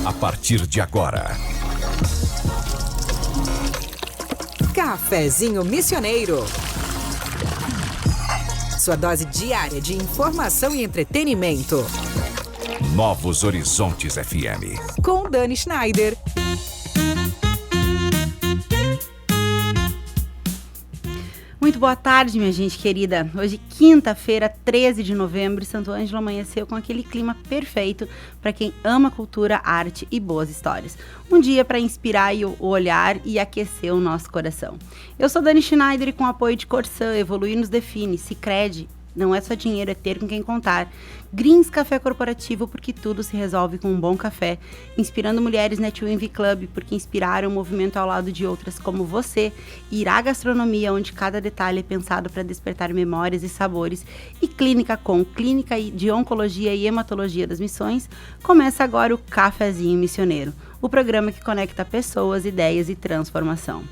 A partir de agora, Cafezinho Missioneiro. Sua dose diária de informação e entretenimento. Novos Horizontes FM. Com Dani Schneider. Muito boa tarde, minha gente querida. Hoje, quinta-feira, 13 de novembro, Santo Ângelo amanheceu com aquele clima perfeito para quem ama cultura, arte e boas histórias. Um dia para inspirar o olhar e aquecer o nosso coração. Eu sou Dani Schneider e com o apoio de Corsã, Evoluir nos define, Sicredi. Não é só dinheiro, é ter com quem contar. Greens Café Corporativo, porque tudo se resolve com um bom café. Inspirando mulheres NetWinV Club, porque inspiraram o movimento ao lado de outras como você. Irá Gastronomia, onde cada detalhe é pensado para despertar memórias e sabores. E Clínica Com, Clínica de Oncologia e Hematologia das Missões. Começa agora o Cafezinho Missioneiro, o programa que conecta pessoas, ideias e transformação.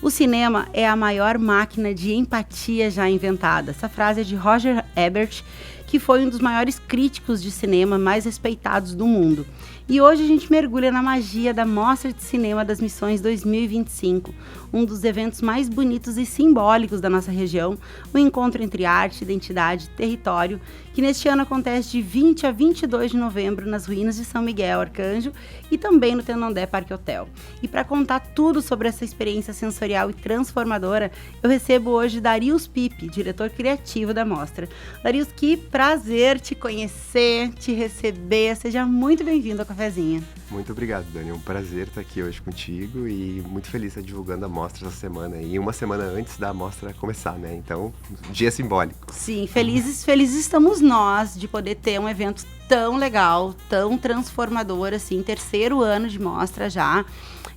O cinema é a maior máquina de empatia já inventada. Essa frase é de Roger Ebert, que foi um dos maiores críticos de cinema mais respeitados do mundo. E hoje a gente mergulha na magia da Mostra de Cinema das Missões 2025, um dos eventos mais bonitos e simbólicos da nossa região, o encontro entre arte, identidade e território, que neste ano acontece de 20 a 22 de novembro nas ruínas de São Miguel Arcanjo e também no Tenondé Parque Hotel. E para contar tudo sobre essa experiência sensorial e transformadora, eu recebo hoje Darius Pipe, diretor criativo da mostra. Darius, que prazer te conhecer, te receber, seja muito bem-vindo ao Cafezinho. Muito obrigado, Dani, é um prazer estar aqui hoje contigo e muito feliz estar divulgando a mostra essa semana e uma semana antes da mostra começar, né? Então, dia simbólico. Sim, felizes estamos nós de poder ter um evento tão legal, tão transformador, assim, terceiro ano de mostra já,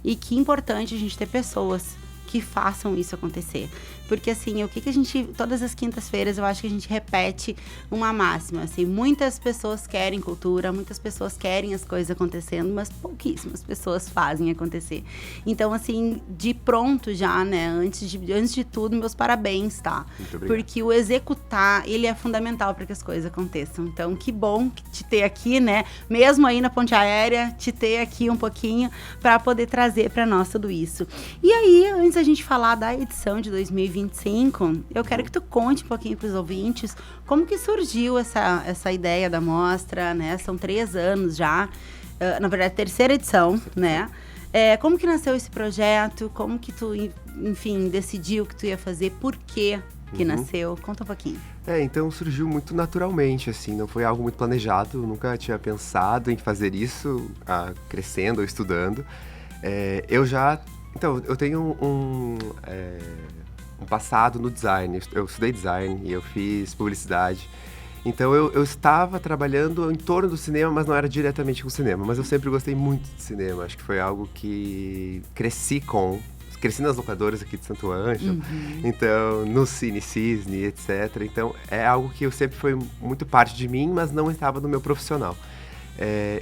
e que importante a gente ter pessoas que façam isso acontecer. Porque, assim, o que a gente... Todas as quintas-feiras eu acho que a gente repete uma máxima, assim, muitas pessoas querem cultura, muitas pessoas querem as coisas acontecendo, mas pouquíssimas pessoas fazem acontecer. Então, assim, de pronto já, né, antes de tudo, meus parabéns, tá? Muito obrigado. Porque o executar, ele é fundamental para que as coisas aconteçam. Então, que bom te ter aqui, né, mesmo aí na ponte aérea, te ter aqui um pouquinho para poder trazer para nós tudo isso. E aí, antes da gente falar da edição de 2025, eu quero que tu conte um pouquinho para os ouvintes como que surgiu essa ideia da mostra, né? São 3 anos já, na verdade, terceira edição, né? Como que nasceu esse projeto? Como que tu, enfim, decidiu que tu ia fazer? Por que nasceu? Conta um pouquinho. Então surgiu muito naturalmente, assim, não foi algo muito planejado, eu nunca tinha pensado em fazer isso crescendo ou estudando. Eu tenho um passado no design, eu estudei design e eu fiz publicidade, então eu estava trabalhando em torno do cinema, mas não era diretamente com cinema, mas eu sempre gostei muito de cinema, acho que foi algo que cresci nas locadoras aqui de Santo Ângelo, então no Cine Cisne, etc, então é algo que eu sempre foi muito parte de mim, mas não estava no meu profissional.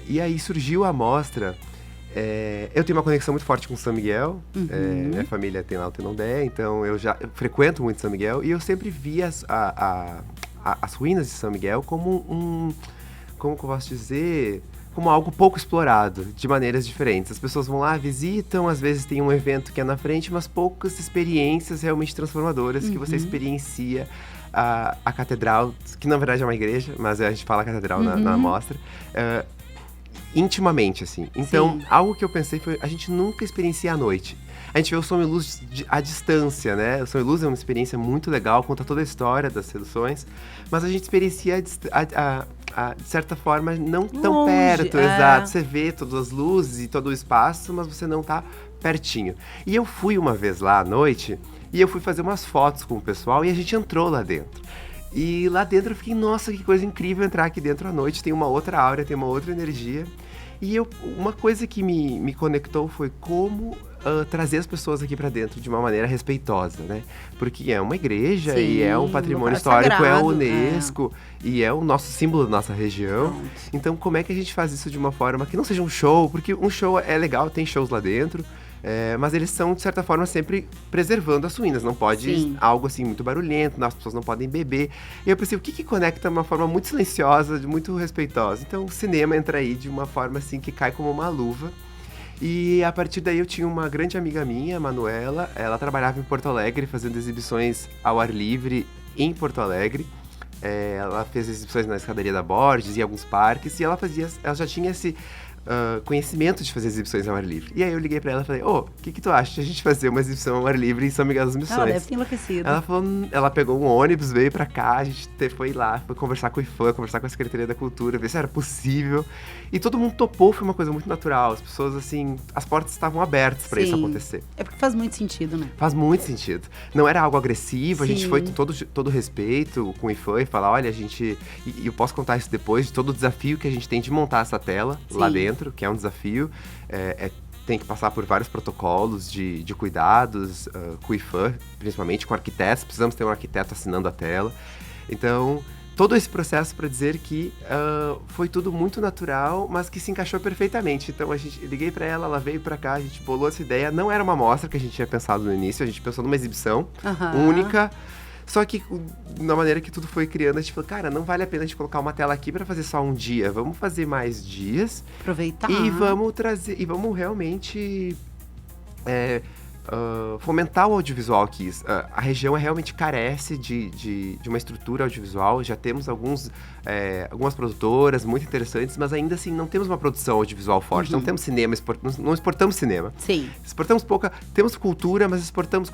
E aí surgiu a mostra. Eu tenho uma conexão muito forte com São Miguel, minha família tem lá o Tenondé, então eu frequento muito São Miguel e eu sempre vi as ruínas de São Miguel como como que eu posso dizer, como algo pouco explorado, de maneiras diferentes. As pessoas vão lá, visitam, às vezes tem um evento que é na frente, mas poucas experiências realmente transformadoras que você experiencia a catedral, que na verdade é uma igreja, mas a gente fala catedral na mostra, intimamente, assim. Então, algo que eu pensei foi, a gente nunca experiencia à noite. A gente vê o som e luz à distância, né? O som e luz é uma experiência muito legal, conta toda a história das seduções, mas a gente experiencia, de certa forma, não tão longe, perto, exato. Você vê todas as luzes e todo o espaço, mas você não tá pertinho. E eu fui uma vez lá à noite, e eu fui fazer umas fotos com o pessoal, e a gente entrou lá dentro. E lá dentro eu fiquei, nossa, que coisa incrível entrar aqui dentro à noite, tem uma outra aura, tem uma outra energia. E uma coisa que me conectou foi como trazer as pessoas aqui para dentro de uma maneira respeitosa, né? Porque é uma igreja. Sim, e é um patrimônio histórico, sagrado, é a Unesco, e é o nosso símbolo da nossa região. Então, como é que a gente faz isso de uma forma que não seja um show? Porque um show é legal, tem shows lá dentro, Mas eles são, de certa forma, sempre preservando as ruínas. Não pode Sim. algo assim muito barulhento, as pessoas não podem beber. E eu pensei, o que conecta de uma forma muito silenciosa, muito respeitosa? Então o cinema entra aí de uma forma assim que cai como uma luva. E a partir daí eu tinha uma grande amiga minha, a Manuela. Ela trabalhava em Porto Alegre, fazendo exibições ao ar livre em Porto Alegre. Ela fez exibições na Escadaria da Borges, em alguns parques, e ela já tinha esse conhecimento de fazer exibições ao ar livre. E aí eu liguei pra ela e falei, o que tu acha de a gente fazer uma exibição ao ar livre em São Miguel das Missões? Ela deve ter enlouquecido. Ela falou, ela pegou um ônibus, veio pra cá, a gente foi lá, foi conversar com o IFAM, conversar com a Secretaria da Cultura, ver se era possível. E todo mundo topou, foi uma coisa muito natural. As pessoas, assim, as portas estavam abertas pra isso Sim. acontecer. É porque faz muito sentido, né? Faz muito sentido. Não era algo agressivo, a gente Sim. foi com todo respeito com o IFAM e falar, olha, a gente... E eu posso contar isso depois, de todo o desafio que a gente tem de montar essa tela lá Sim. dentro, que é um desafio. Tem que passar por vários protocolos de cuidados com o IFAM, principalmente com arquitetos. Precisamos ter um arquiteto assinando a tela. Então, todo esse processo para dizer que foi tudo muito natural, mas que se encaixou perfeitamente. Então, eu liguei para ela, ela veio para cá, a gente bolou essa ideia. Não era uma amostra que a gente tinha pensado no início, a gente pensou numa exibição única. Só que, na maneira que tudo foi criando, a gente falou, cara, não vale a pena a gente colocar uma tela aqui para fazer só um dia. Vamos fazer mais dias. Aproveitar. E vamos trazer, e vamos realmente fomentar o audiovisual aqui. A região realmente carece de uma estrutura audiovisual. Já temos algumas produtoras muito interessantes, mas ainda assim não temos uma produção audiovisual forte. Não temos cinema, não exportamos cinema. Sim. Exportamos temos cultura, mas exportamos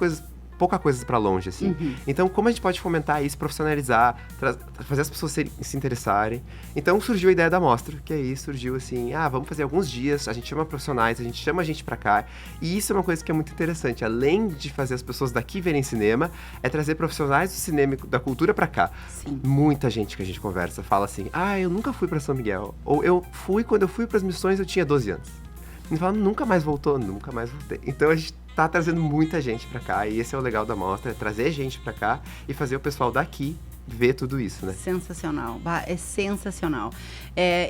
pouca coisa pra longe, assim. Então, como a gente pode fomentar isso, profissionalizar, fazer as pessoas se interessarem? Então, surgiu a ideia da mostra, que aí surgiu assim, vamos fazer alguns dias, a gente chama profissionais, a gente chama a gente pra cá, e isso é uma coisa que é muito interessante. Além de fazer as pessoas daqui verem cinema, é trazer profissionais do cinema e da cultura pra cá. Sim. Muita gente que a gente conversa fala assim, eu nunca fui pra São Miguel, ou quando eu fui pras missões, eu tinha 12 anos. E fala, nunca mais voltou, nunca mais voltei. Então, a gente tá trazendo muita gente pra cá, e esse é o legal da mostra, é trazer gente pra cá e fazer o pessoal daqui ver tudo isso, né? Sensacional, é sensacional.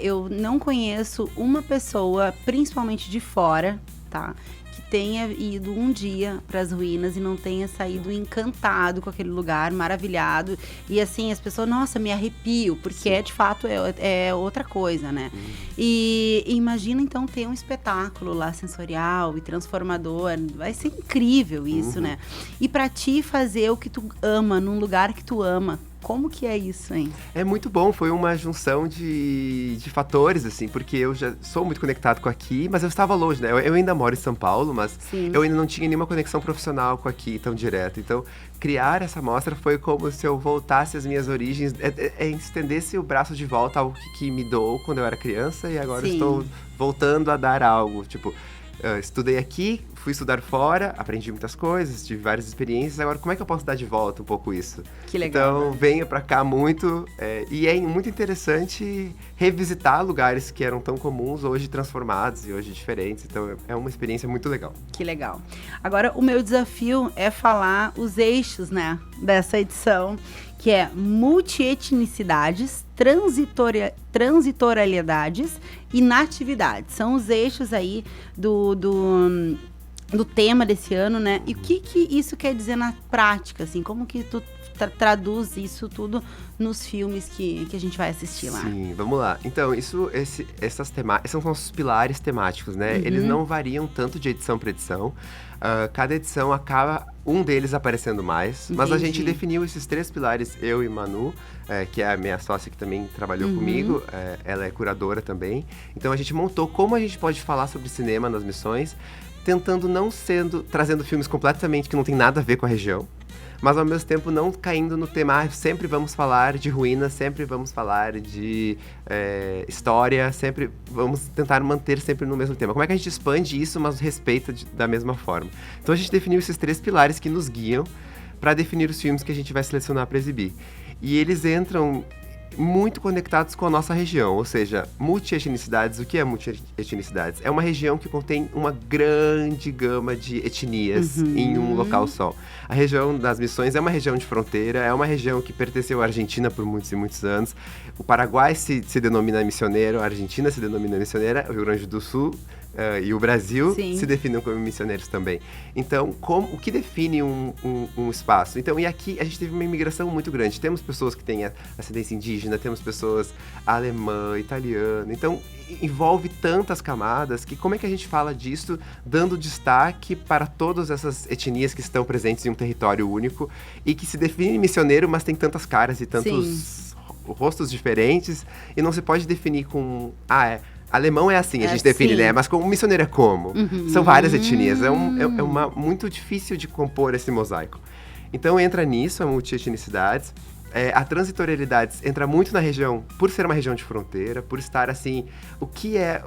Eu não conheço uma pessoa, principalmente de fora, tá? Que tenha ido um dia para as ruínas e não tenha saído encantado com aquele lugar, maravilhado. E assim, as pessoas, nossa, me arrepio, porque de fato é outra coisa, né? E imagina então ter um espetáculo lá sensorial e transformador, vai ser incrível isso, né? E para ti fazer o que tu ama, num lugar que tu ama, como que é isso, hein? É muito bom, foi uma junção de fatores, assim, porque eu já sou muito conectado com aqui, mas eu estava longe, né? Eu ainda moro em São Paulo, mas Sim. eu ainda não tinha nenhuma conexão profissional com aqui tão direto. Então, criar essa mostra foi como se eu voltasse às minhas origens, estendesse o braço de volta ao que me doou quando eu era criança, e agora eu estou voltando a dar algo, tipo... estudei aqui, fui estudar fora, aprendi muitas coisas, tive várias experiências. Agora, como é que eu posso dar de volta um pouco isso? Que legal. Então, venho pra cá muito. E é muito interessante revisitar lugares que eram tão comuns, hoje transformados e hoje diferentes. Então, é uma experiência muito legal. Que legal. Agora, o meu desafio é falar os eixos, né, dessa edição, que é multietnicidades, transitorialidades e natividades. São os eixos aí do tema desse ano, né? E o que isso quer dizer na prática, assim? Como que tu traduz isso tudo nos filmes que a gente vai assistir lá? Sim, vamos lá. Então, esses são nossos pilares temáticos, né? Eles não variam tanto de edição para edição. Cada edição acaba um deles aparecendo mais. Mas a gente definiu esses 3 pilares, eu e Manu, que é a minha sócia que também trabalhou comigo. Ela é curadora também. Então, a gente montou como a gente pode falar sobre cinema nas missões, tentando trazendo filmes completamente que não tem nada a ver com a região, mas ao mesmo tempo não caindo no tema, sempre vamos falar de ruínas, sempre vamos falar de história, sempre vamos tentar manter sempre no mesmo tema. Como é que a gente expande isso, mas respeita da mesma forma? Então a gente definiu esses 3 pilares que nos guiam para definir os filmes que a gente vai selecionar para exibir. E eles entram muito conectados com a nossa região, ou seja, multietnicidades. O que é multietnicidades? É uma região que contém uma grande gama de etnias em um local só. A região das Missões é uma região de fronteira, é uma região que pertenceu à Argentina por muitos e muitos anos. O Paraguai se denomina missioneiro, a Argentina se denomina missioneira, o Rio Grande do Sul e o Brasil Sim. se definem como missioneiros também. Então, o que define um espaço? Então, e aqui a gente teve uma imigração muito grande. Temos pessoas que têm ascendência indígena, temos pessoas alemã, italiana. Então, envolve tantas camadas que como é que a gente fala disso dando destaque para todas essas etnias que estão presentes em um território único e que se define missioneiro, mas tem tantas caras e tantos rostos diferentes e não se pode definir com... alemão é assim, a gente define, né? Mas como missioneiro é como? São várias etnias, muito difícil de compor esse mosaico. Então entra nisso, a multietnicidades. A transitorialidade entra muito na região, por ser uma região de fronteira, por estar assim, o que é...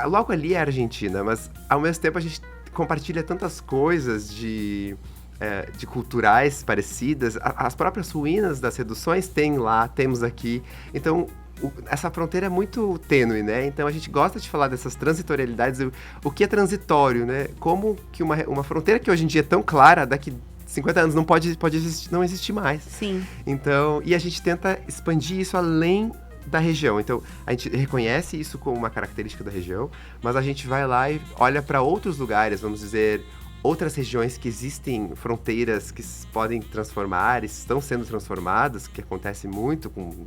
Logo ali é a Argentina, mas ao mesmo tempo a gente compartilha tantas coisas de culturais parecidas. As próprias ruínas das reduções tem lá, temos aqui. Então, essa fronteira é muito tênue, né? Então, a gente gosta de falar dessas transitorialidades, o que é transitório, né? Como que uma fronteira que hoje em dia é tão clara, daqui 50 anos pode existir, não existir mais. Sim. Então, e a gente tenta expandir isso além da região. Então, a gente reconhece isso como uma característica da região, mas a gente vai lá e olha para outros lugares, vamos dizer, outras regiões que existem fronteiras que podem transformar, estão sendo transformadas, que acontece muito com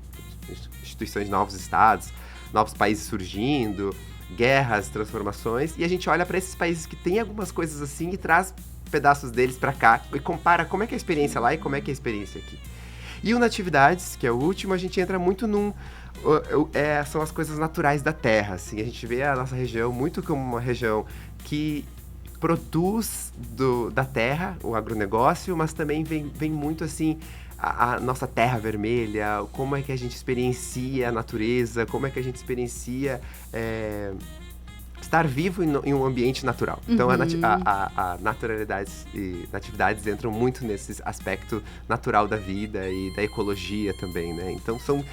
instituições de novos estados, novos países surgindo, guerras, transformações, e a gente olha para esses países que têm algumas coisas assim e traz pedaços deles para cá e compara como é que é a experiência lá e como é que é a experiência aqui. E o Natividades, que é o último, a gente entra muito são as coisas naturais da terra, assim. A gente vê a nossa região muito como uma região que produz da terra, o agronegócio, mas também vem muito assim a nossa terra vermelha, como é que a gente experiencia a natureza, como é que a gente experiencia estar vivo em um ambiente natural. Então, a naturalidades e natividades entram muito nesse aspecto natural da vida e da ecologia também, né? Então, são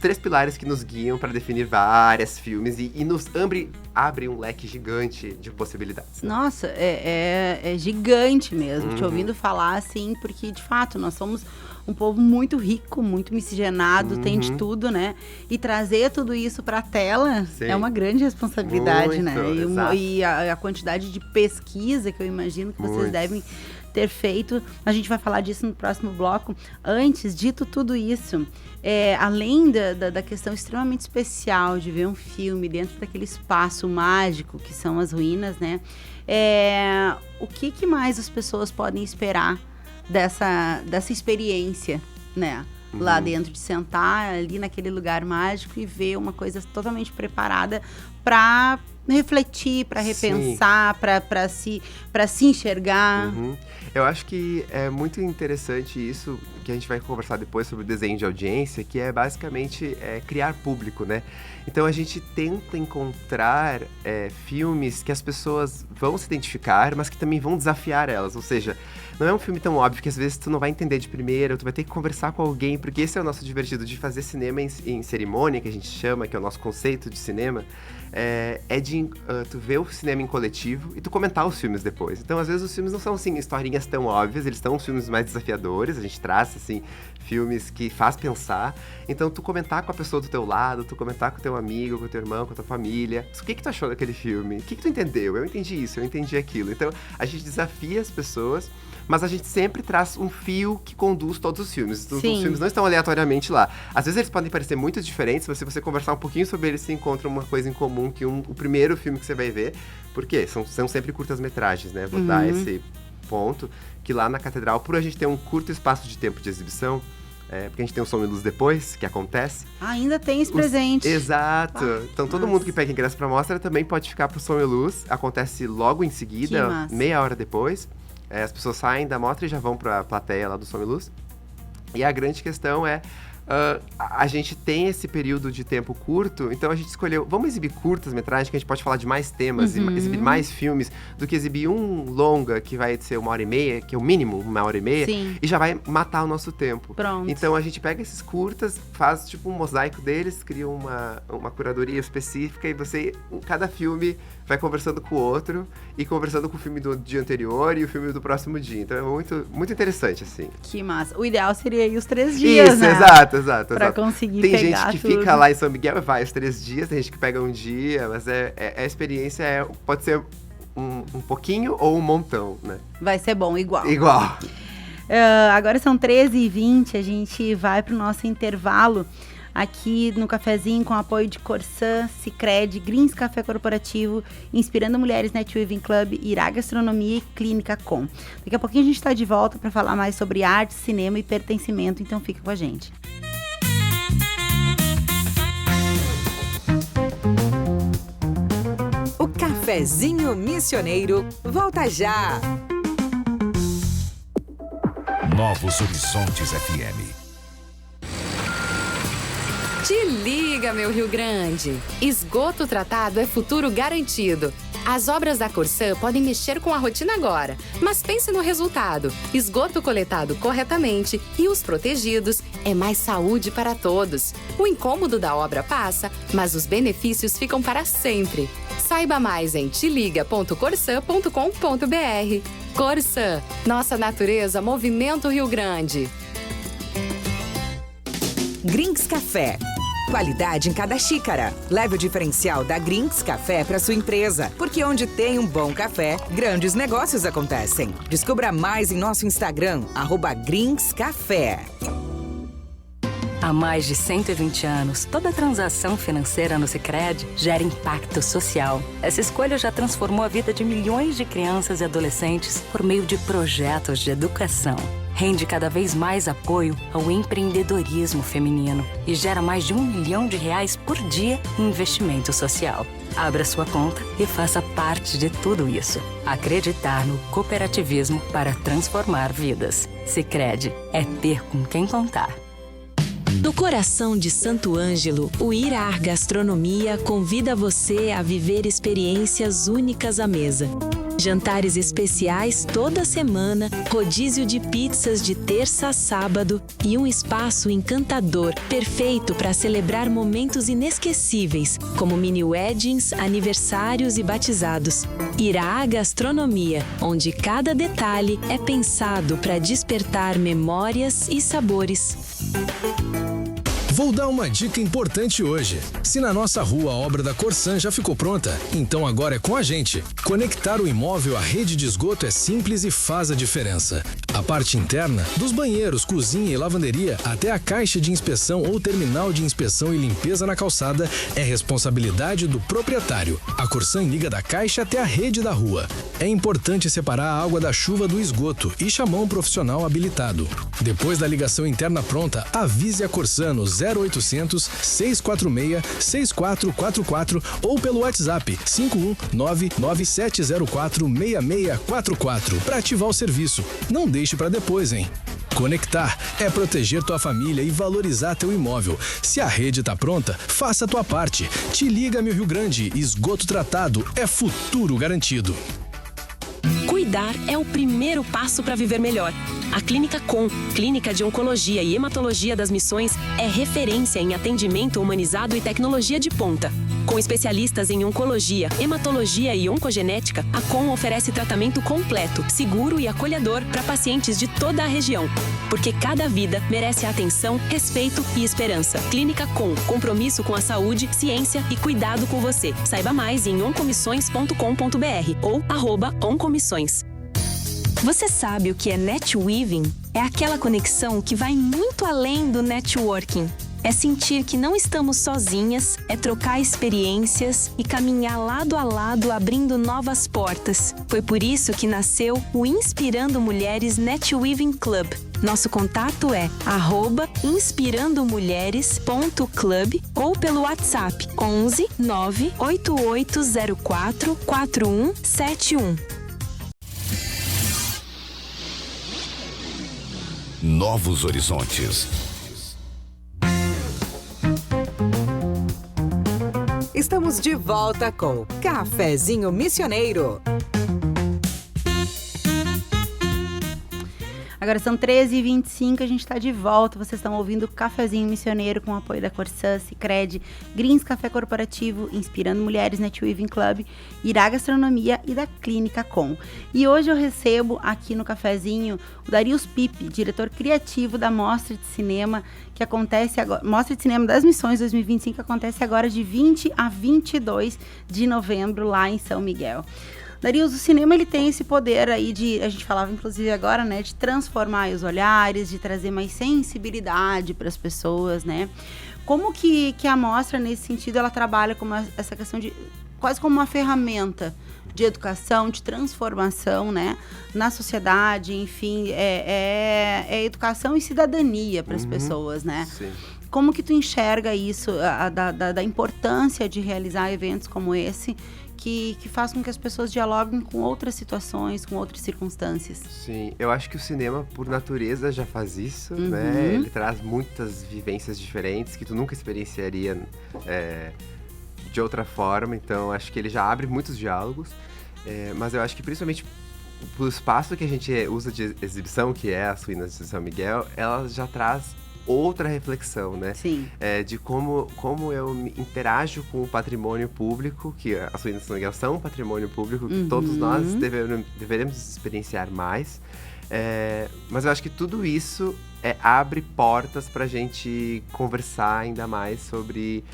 3 pilares que nos guiam para definir vários filmes e nos abre um leque gigante de possibilidades. Né? Nossa, é gigante mesmo, te ouvindo falar assim, porque de fato nós somos um povo muito rico, muito miscigenado, tem de tudo, né? E trazer tudo isso para a tela é uma grande responsabilidade, muito, né? E a quantidade de pesquisa que eu imagino que vocês devem ter feito, a gente vai falar disso no próximo bloco. Antes, dito tudo isso, além da questão extremamente especial de ver um filme dentro daquele espaço mágico que são as ruínas, né? O que mais as pessoas podem esperar dessa experiência, né? Lá dentro, de sentar ali naquele lugar mágico e ver uma coisa totalmente preparada para refletir, para repensar, para se enxergar. Eu acho que é muito interessante isso, que a gente vai conversar depois sobre o desenho de audiência, que é basicamente criar público, né? Então a gente tenta encontrar filmes que as pessoas vão se identificar, mas que também vão desafiar elas, ou seja, não é um filme tão óbvio que às vezes tu não vai entender de primeira, tu vai ter que conversar com alguém, porque esse é o nosso divertido de fazer cinema em cerimônia, que a gente chama, que é o nosso conceito de cinema, de tu ver o cinema em coletivo e tu comentar os filmes depois. Então, às vezes, os filmes não são, assim, historinhas tão óbvias, eles são filmes mais desafiadores, a gente traz, assim, filmes que faz pensar. Então, tu comentar com a pessoa do teu lado, tu comentar com o teu amigo, com o teu irmão, com a tua família. O que tu achou daquele filme? O que tu entendeu? Eu entendi isso, eu entendi aquilo. Então, a gente desafia as pessoas, mas a gente sempre traz um fio que conduz todos os filmes. Os filmes não estão aleatoriamente lá. Às vezes eles podem parecer muito diferentes, mas se você conversar um pouquinho sobre eles, você encontra uma coisa em comum que o primeiro filme que você vai ver. Por quê? São sempre curtas-metragens, né? Vou dar esse ponto, que lá na Catedral, por a gente ter um curto espaço de tempo de exibição, porque a gente tem o Som e Luz depois, que acontece. Ainda tem esse presente. Exato. Então todo mundo que pega ingresso pra mostra também pode ficar pro Som e Luz. Acontece logo em seguida, meia hora depois. As pessoas saem da mostra e já vão pra plateia lá do Som e Luz. E a grande questão é, a gente tem esse período de tempo curto, então a gente escolheu, vamos exibir curtas-metragens, que a gente pode falar de mais temas, e exibir mais filmes, do que exibir um longa, que vai ser 1h30, que é o mínimo, 1h30, e já vai matar o nosso tempo. Pronto. Então a gente pega esses curtas, faz tipo um mosaico deles, cria uma curadoria específica, e cada filme vai conversando com o outro, e conversando com o filme do dia anterior e o filme do próximo dia. Então é muito, muito interessante, assim. Que massa. O ideal seria ir os 3 dias, Isso, né? exato. Pra conseguir Tem pegar gente que tudo. fica lá em São Miguel e vai os 3 dias, tem gente que pega um dia, mas a experiência pode ser um pouquinho ou um montão, né? Vai ser bom, igual. Igual. Agora são 13h20, a gente vai pro nosso intervalo aqui no Cafezinho com apoio de Corsã, Sicredi, Greens Café Corporativo, Inspirando Mulheres Netweaving Club, Irá Gastronomia e Clínica Com. Daqui a pouquinho a gente está de volta para falar mais sobre arte, cinema e pertencimento, então fica com a gente. O Cafezinho Missioneiro volta já. Novos Horizontes FM. Te liga, meu Rio Grande! Esgoto tratado é futuro garantido. As obras da Corsã podem mexer com a rotina agora, mas pense no resultado. Esgoto coletado corretamente e os protegidos é mais saúde para todos. O incômodo da obra passa, mas os benefícios ficam para sempre. Saiba mais em teliga.corsã.com.br. Corsã, nossa natureza, movimento Rio Grande. Greens Café. Qualidade em cada xícara. Leve o diferencial da Greens Café para sua empresa, porque onde tem um bom café, grandes negócios acontecem. Descubra mais em nosso Instagram, @greenscafé. Há mais de 120 anos, toda transação financeira no Sicredi gera impacto social. Essa escolha já transformou a vida de milhões de crianças e adolescentes por meio de projetos de educação. Rende cada vez mais apoio ao empreendedorismo feminino e gera mais de R$1 milhão por dia em investimento social. Abra sua conta e faça parte de tudo isso. Acreditar no cooperativismo para transformar vidas. Sicredi é ter com quem contar. No coração de Santo Ângelo, o Irá Gastronomia convida você a viver experiências únicas à mesa. Jantares especiais toda semana, rodízio de pizzas de terça a sábado e um espaço encantador, perfeito para celebrar momentos inesquecíveis, como mini weddings, aniversários e batizados. Irá Gastronomia, onde cada detalhe é pensado para despertar memórias e sabores. Vou dar uma dica importante hoje. Se na nossa rua a obra da Corsã já ficou pronta, então agora é com a gente. Conectar o imóvel à rede de esgoto é simples e faz a diferença. A parte interna, dos banheiros, cozinha e lavanderia, até a caixa de inspeção ou terminal de inspeção e limpeza na calçada, é responsabilidade do proprietário. A Corsã liga da caixa até a rede da rua. É importante separar a água da chuva do esgoto e chamar um profissional habilitado. Depois da ligação interna pronta, avise a Corsã no 0800 646 6444 ou pelo WhatsApp 51997046644 para ativar o serviço. Não deixe para depois, hein? Conectar é proteger tua família e valorizar teu imóvel. Se a rede tá pronta, faça a tua parte. Te liga, meu Rio Grande. Esgoto tratado é futuro garantido. Cuidar é o primeiro passo para viver melhor. A Clínica Com, Clínica de Oncologia e Hematologia das Missões, é referência em atendimento humanizado e tecnologia de ponta. Com especialistas em oncologia, hematologia e oncogenética, a Com oferece tratamento completo, seguro e acolhedor para pacientes de toda a região. Porque cada vida merece atenção, respeito e esperança. Clínica Com, compromisso com a saúde, ciência e cuidado com você. Saiba mais em oncomissões.com.br ou @oncomissões. Você sabe o que é netweaving? É aquela conexão que vai muito além do networking. É sentir que não estamos sozinhas, é trocar experiências e caminhar lado a lado abrindo novas portas. Foi por isso que nasceu o Inspirando Mulheres Netweaving Club. Nosso contato é @inspirandomulheres.club ou pelo WhatsApp 11 98804 4171. Novos Horizontes. Estamos de volta com Cafezinho Missioneiro. Agora são 13h25, a gente está de volta. Vocês estão ouvindo o Cafezinho Missioneiro com o apoio da Corsã, Sicredi, Greens Café Corporativo, Inspirando Mulheres Netweaving Club, Irá Gastronomia e da Clínica Com. E hoje eu recebo aqui no Cafezinho o Darius Pipe, diretor criativo da Mostra de Cinema, que acontece agora, Mostra de Cinema das Missões 2025, que acontece agora de 20 a 22 de novembro lá em São Miguel. Darius, o cinema ele tem esse poder aí de, a gente falava inclusive agora, né, de transformar os olhares, de trazer mais sensibilidade para as pessoas, né? Como que a mostra, nesse sentido, ela trabalha com essa questão de, quase como uma ferramenta de educação, de transformação, né, na sociedade, enfim, é educação e cidadania para as pessoas, né? Sim. Como que tu enxerga isso, da importância de realizar eventos como esse, que faz com que as pessoas dialoguem com outras situações, com outras circunstâncias? Sim, eu acho que o cinema, por natureza, já faz isso, né? Ele traz muitas vivências diferentes que tu nunca experienciaria de outra forma, então acho que ele já abre muitos diálogos, mas eu acho que principalmente pelo espaço que a gente usa de exibição, que é a Suínas de São Miguel, ela já traz outra reflexão, né? Sim. De como eu interajo com o patrimônio público, que as Suínas de São Miguel são um patrimônio público, que todos nós deveremos experienciar mais. Mas eu acho que tudo isso abre portas para a gente conversar ainda mais sobre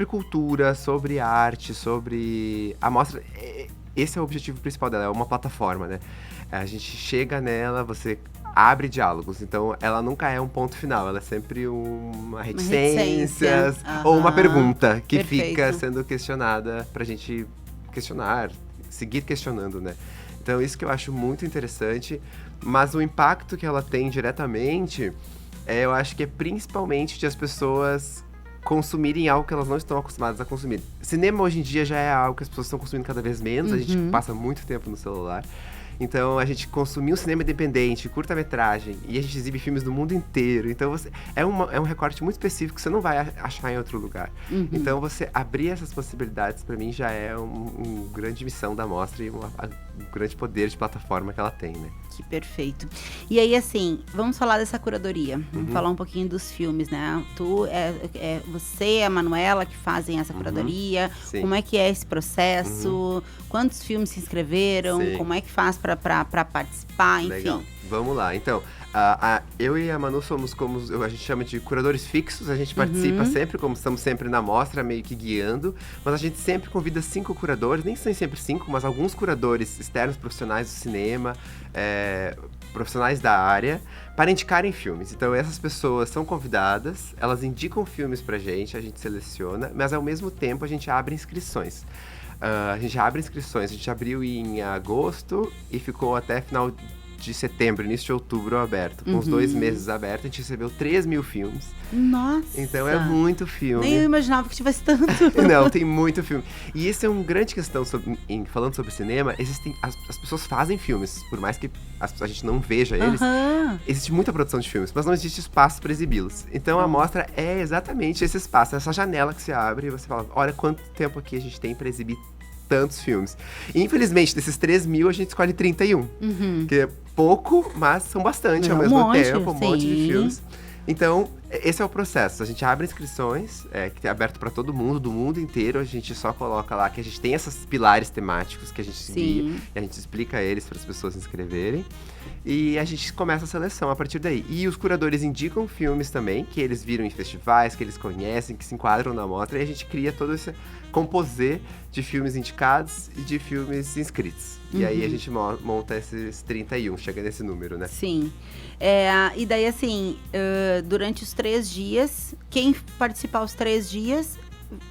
cultura, sobre arte, sobre a mostra. Esse é o objetivo principal dela, é uma plataforma, né? A gente chega nela, você abre diálogos, então ela nunca é um ponto final, ela é sempre uma reticência ou uma pergunta que fica sendo questionada pra gente questionar, seguir questionando, né? Então isso que eu acho muito interessante, mas o impacto que ela tem diretamente, eu acho que é principalmente de as pessoas consumirem algo que elas não estão acostumadas a consumir. Cinema hoje em dia já é algo que as pessoas estão consumindo cada vez menos, a gente passa muito tempo no celular. Então a gente consumir um cinema independente, curta-metragem, e a gente exibe filmes do mundo inteiro. Então é um recorte muito específico que você não vai achar em outro lugar. Então você abrir essas possibilidades, para mim, já é uma grande missão da mostra e um grande poder de plataforma que ela tem, né? Que perfeito. E aí, assim, vamos falar dessa curadoria. Vamos falar um pouquinho dos filmes, né? Você e a Manuela que fazem essa curadoria. Sim. Como é que é esse processo? Quantos filmes se inscreveram? Sim. Como é que faz para participar? Enfim. Legal. Vamos lá. Então, eu e a Manu somos como a gente chama de curadores fixos. A gente participa sempre, como estamos sempre na mostra, meio que guiando. Mas a gente sempre convida 5 curadores, nem são sempre 5, mas alguns curadores externos, profissionais do cinema, profissionais da área, para indicarem filmes. Então, essas pessoas são convidadas, elas indicam filmes pra gente, a gente seleciona, mas ao mesmo tempo a gente abre inscrições. A gente abriu em agosto e ficou até final de setembro, início de outubro aberto. Com os 2 meses abertos, a gente recebeu 3.000 filmes. Nossa! Então é muito filme. Nem eu imaginava que tivesse tanto. Não, tem muito filme. E isso é uma grande questão, falando sobre cinema, as pessoas fazem filmes, por mais que a gente não veja eles, existe muita produção de filmes, mas não existe espaço para exibi-los. Então a mostra é exatamente esse espaço, essa janela que se abre e você fala, olha quanto tempo aqui a gente tem para exibir tantos filmes. E, infelizmente, desses 3.000, a gente escolhe 31. Que é pouco, mas são bastante ao mesmo tempo, um monte de filmes. Então, esse é o processo. A gente abre inscrições, que é aberto para todo mundo, do mundo inteiro. A gente só coloca lá que a gente tem esses pilares temáticos que a gente guia, e a gente explica eles para as pessoas se inscreverem. E a gente começa a seleção a partir daí. E os curadores indicam filmes também, que eles viram em festivais, que eles conhecem, que se enquadram na mostra. E a gente cria todo esse composê de filmes indicados e de filmes inscritos. E aí a gente monta esses 31, chega nesse número, né? Sim. E daí, assim, durante os 3 dias, quem participar os 3 dias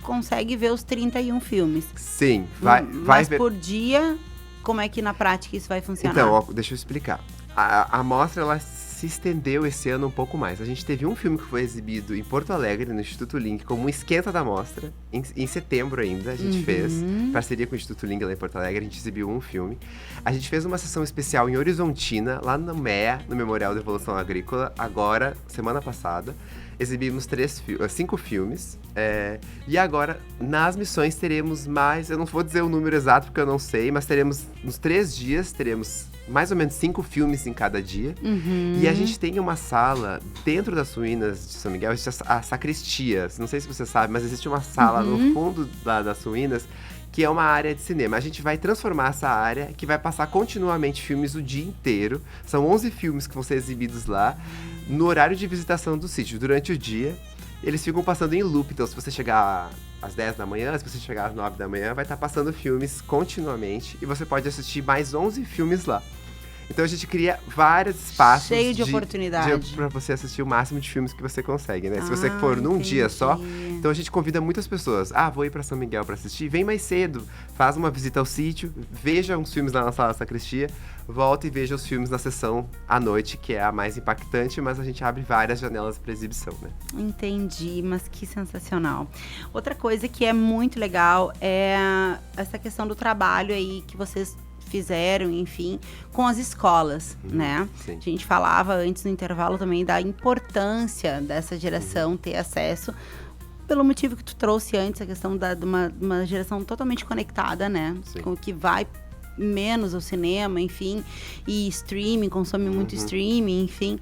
consegue ver os 31 filmes. Sim. Mas por dia, como é que na prática isso vai funcionar? Então, deixa eu explicar. A mostra, ela se estendeu esse ano um pouco mais. A gente teve um filme que foi exibido em Porto Alegre, no Instituto Link, como um esquenta da mostra. Em setembro ainda, a gente fez, parceria com o Instituto Link lá em Porto Alegre, a gente exibiu um filme. A gente fez uma sessão especial em Horizontina, lá no MEA, no Memorial da Evolução Agrícola, agora, semana passada. Exibimos 5 filmes. E agora, nas missões, teremos mais... Eu não vou dizer o número exato, porque eu não sei, mas teremos, nos 3 dias, teremos mais ou menos 5 filmes em cada dia. E a gente tem uma sala dentro das ruínas de São Miguel, existe a sacristia. Não sei se você sabe, mas existe uma sala no fundo das ruínas que é uma área de cinema. A gente vai transformar essa área, que vai passar continuamente filmes o dia inteiro. São 11 filmes que vão ser exibidos lá, no horário de visitação do sítio, durante o dia. Eles ficam passando em loop, então se você chegar às 10 da manhã, se você chegar às 9 da manhã, vai estar passando filmes continuamente. E você pode assistir mais 11 filmes lá. Então a gente cria vários espaços cheio de oportunidade para você assistir o máximo de filmes que você consegue, né? Se você for num dia só, então a gente convida muitas pessoas. Vou ir para São Miguel para assistir, vem mais cedo, faz uma visita ao sítio, veja uns filmes lá na sala da sacristia, volta e veja os filmes na sessão à noite, que é a mais impactante, mas a gente abre várias janelas para exibição, né? Entendi, mas que sensacional. Outra coisa que é muito legal é essa questão do trabalho aí que vocês fizeram, enfim, com as escolas, né? Sim. A gente falava antes no intervalo também da importância dessa geração ter acesso, pelo motivo que tu trouxe antes, a questão de uma geração totalmente conectada, né? Sim. Com o que vai menos ao cinema, enfim, e streaming, consome muito streaming, enfim.